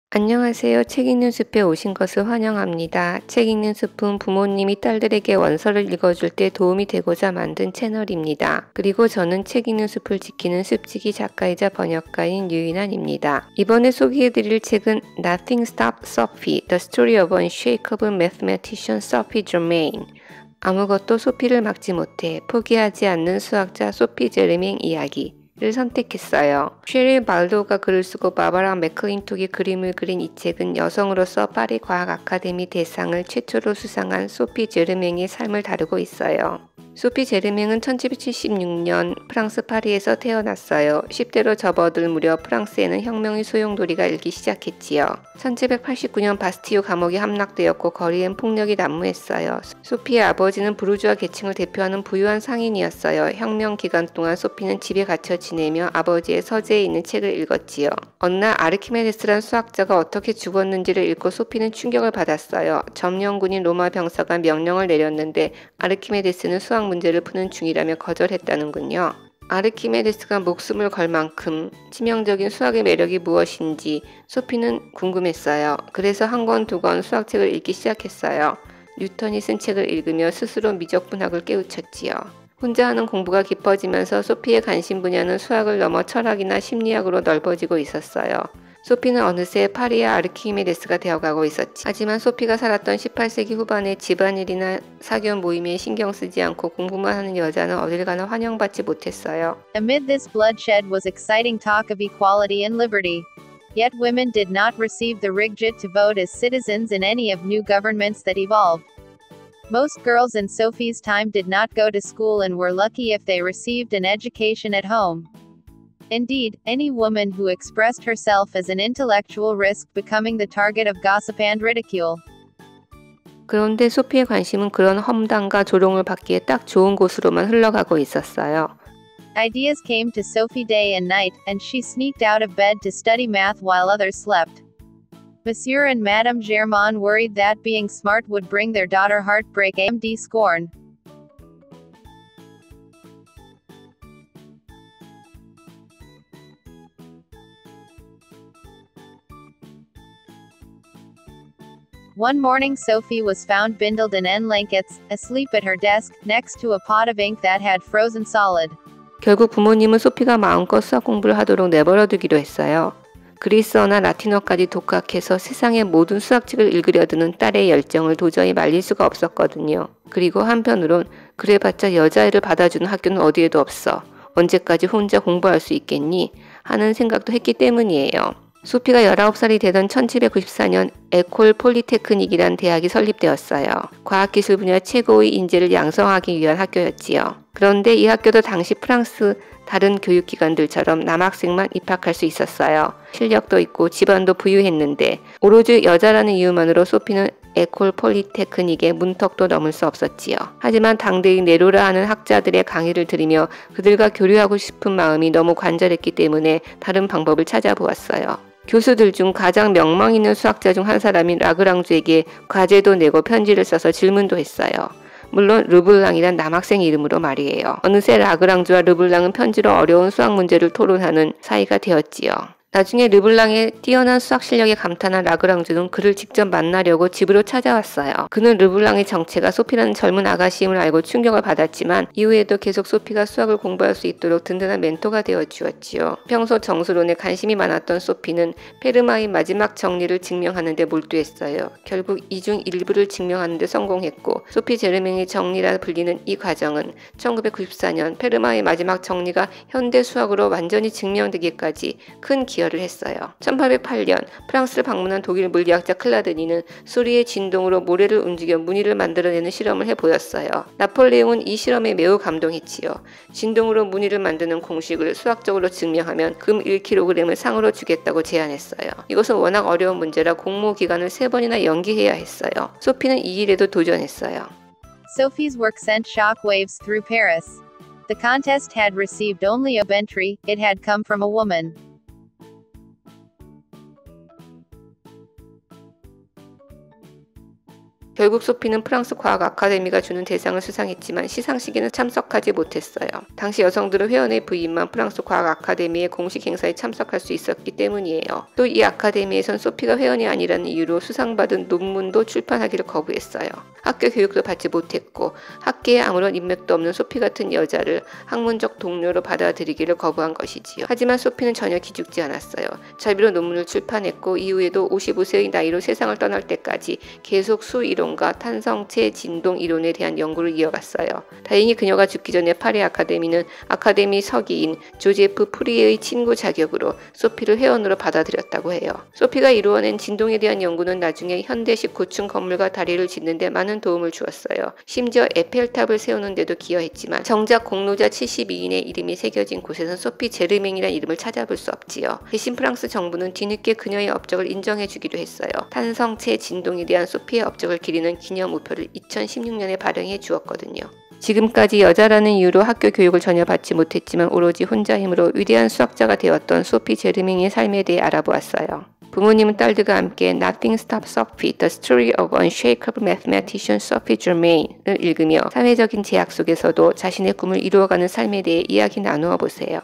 안녕하세요. 책 읽는 숲에 오신 것을 환영합니다. 책 읽는 숲은 부모님이 딸들에게 원서를 읽어줄 때 도움이 되고자 만든 채널입니다. 그리고 저는 책 읽는 숲을 지키는 숲지기 작가이자 번역가인 유인환입니다. 이번에 소개해드릴 책은 Nothing Stops Sophie, The Story of Unshakable Mathematician Sophie Germain. 아무것도 소피를 막지 못해 포기하지 않는 수학자 소피 제르맹 이야기. 를 선택했어요. 쉐릴 발도가 글을 쓰고 바바라 맥클린톡이 그림을 그린 이 책은 여성으로서 파리 과학 아카데미 대상을 최초로 수상한 소피 제르맹의 삶을 다루고 있어요. 소피 제르맹은 1776년 프랑스 파리에서 태어났어요. 10대로 접어들 무렵 프랑스에는 혁명의 소용돌이가 일기 시작했지요. 1789년 바스티유 감옥에 함락되었고 거리엔 폭력이 난무했어요. 소피의 아버지는 부르주아 계층을 대표하는 부유한 상인이었어요. 혁명 기간 동안 소피는 집에 갇혀 지내며 아버지의 서재에 있는 책을 읽었지요. 어느 날 아르키메데스란 수학자가 어떻게 죽었는지를 읽고 소피는 충격을 받았어요. 점령군인 로마 병사가 명령을 내렸는데 아르키메데스는 수학 문제를 푸는 중이라며 거절했다는군요. 아르키메데스가 목숨을 걸 만큼 치명적인 수학의 매력이 무엇인지 소피는 궁금했어요. 그래서 한 권, 두 권 수학책을 읽기 시작했어요. 뉴턴이 쓴 책을 읽으며 스스로 미적분학을 깨우쳤지요. 혼자 하는 공부가 깊어지면서 소피의 관심 분야는 수학을 넘어 철학이나 심리학으로 넓어지고 있었어요. 소피는 어느새 파리의 아르키메데스가 되어가고 있었지. 하지만 소피가 살았던 18세기 후반에 집안일이나 사교 모임에 신경 쓰지 않고 공부만 하는 여자는 어딜 가나 환영받지 못했어요. Amid this bloodshed was exciting talk of equality and liberty. Yet women did not receive the rights to vote as citizens in any of new governments that evolved. Most girls in Sophie's time did not go to school and were lucky if they received an education at home. Indeed, any woman who expressed herself as an intellectual risked becoming the target of gossip and ridicule. 그런데 소피의 관심은 그런 험담과 조롱을 받기에 딱 좋은 곳으로만 흘러가고 있었어요. Ideas came to Sophie day and night, and she sneaked out of bed to study math while others slept. Monsieur and Madame Germain worried that being smart would bring their daughter heartbreak and scorn. One morning Sophie was found bindled in blankets, asleep at her desk, next to a pot of ink that had frozen solid. 결국 부모님은 소피가 마음껏 수학 공부를 하도록 내버려두기로 했어요. 그리스어나 라틴어까지 독학해서 세상의 모든 수학책을 읽으려 드는 딸의 열정을 도저히 말릴 수가 없었거든요. 그리고 한편으론 그래봤자 여자애를 받아주는 학교는 어디에도 없어. 언제까지 혼자 공부할 수 있겠니? 하는 생각도 했기 때문이에요. 소피가 19살이 되던 1794년 에콜 폴리테크닉이란 대학이 설립되었어요. 과학기술 분야 최고의 인재를 양성하기 위한 학교였지요. 그런데 이 학교도 당시 프랑스 다른 교육기관들처럼 남학생만 입학할 수 있었어요. 실력도 있고 집안도 부유했는데 오로지 여자라는 이유만으로 소피는 에콜 폴리테크닉의 문턱도 넘을 수 없었지요. 하지만 당대의 네로라 하는 학자들의 강의를 들으며 그들과 교류하고 싶은 마음이 너무 간절했기 때문에 다른 방법을 찾아보았어요. 교수들 중 가장 명망 있는 수학자 중 한 사람인 라그랑주에게 과제도 내고 편지를 써서 질문도 했어요. 물론 르블랑이란 남학생 이름으로 말이에요. 어느새 라그랑주와 르블랑은 편지로 어려운 수학 문제를 토론하는 사이가 되었지요. 나중에 르블랑의 뛰어난 수학 실력에 감탄한 라그랑주는 그를 직접 만나려고 집으로 찾아왔어요. 그는 르블랑의 정체가 소피라는 젊은 아가씨임을 알고 충격을 받았지만 이후에도 계속 소피가 수학을 공부할 수 있도록 든든한 멘토가 되어 주었지요. 평소 정수론에 관심이 많았던 소피는 페르마의 마지막 정리를 증명하는 데 몰두했어요. 결국 이 중 일부를 증명하는 데 성공했고 소피 제르맹의 정리라 불리는 이 과정은 1994년 페르마의 마지막 정리가 현대 수학으로 완전히 증명되기까지 큰 기여를 했어요. 1808년 프랑스를 방문한 독일 물리학자 클라드니는 소리의 진동으로 모래를 움직여 무늬를 만들어내는 실험을 해보였어요. 나폴레옹은 이 실험에 매우 감동했지요. 진동으로 무늬를 만드는 공식을 수학적으로 증명하면 금 1kg을 상으로 주겠다고 제안했어요. 이것은 워낙 어려운 문제라 공모 기간을 3번이나 연기해야 했어요. 소피는 이 일에도 도전했어요. Sophie's work sent shock waves through Paris. The contest had received only a entry, it had come from a woman. 결국 소피는 프랑스 과학 아카데미가 주는 대상을 수상했지만 시상식에는 참석하지 못했어요. 당시 여성들은 회원의 부인만 프랑스 과학 아카데미의 공식 행사에 참석할 수 있었기 때문이에요. 또 이 아카데미에선 소피가 회원이 아니라는 이유로 수상받은 논문도 출판하기를 거부했어요. 학교 교육도 받지 못했고 학계에 아무런 인맥도 없는 소피 같은 여자를 학문적 동료로 받아들이기를 거부한 것이지요. 하지만 소피는 전혀 기죽지 않았어요. 자비로 논문을 출판했고 이후에도 55세의 나이로 세상을 떠날 때까지 계속 수이론과 탄성체 진동 이론에 대한 연구를 이어갔어요. 다행히 그녀가 죽기 전에 파리 아카데미는 아카데미 서기인 조제프 프리의 친구 자격으로 소피를 회원으로 받아들였다고 해요. 소피가 이루어낸 진동에 대한 연구는 나중에 현대식 고층 건물과 다리를 짓는 데 많은 도움을 주었어요. 심지어 에펠탑을 세우는 데도 기여했지만 정작 공로자 72인의 이름이 새겨진 곳에선 소피 제르맹이라는 이름을 찾아볼 수 없지요. 대신 프랑스 정부는 뒤늦게 그녀의 업적을 인정해주기로 했어요. 탄성체 진동에 대한 소피의 업적을 기리는 기념 우표를 2016년에 발행해 주었거든요. 지금까지 여자라는 이유로 학교 교육을 전혀 받지 못했지만 오로지 혼자 힘으로 위대한 수학자가 되었던 소피 제르맹의 삶에 대해 알아보았어요. 부모님은 딸들과 함께 Nothing Stops Sophie, The Story of Unshakable Mathematician Sophie Germain을 읽으며 사회적인 제약 속에서도 자신의 꿈을 이루어가는 삶에 대해 이야기 나누어 보세요.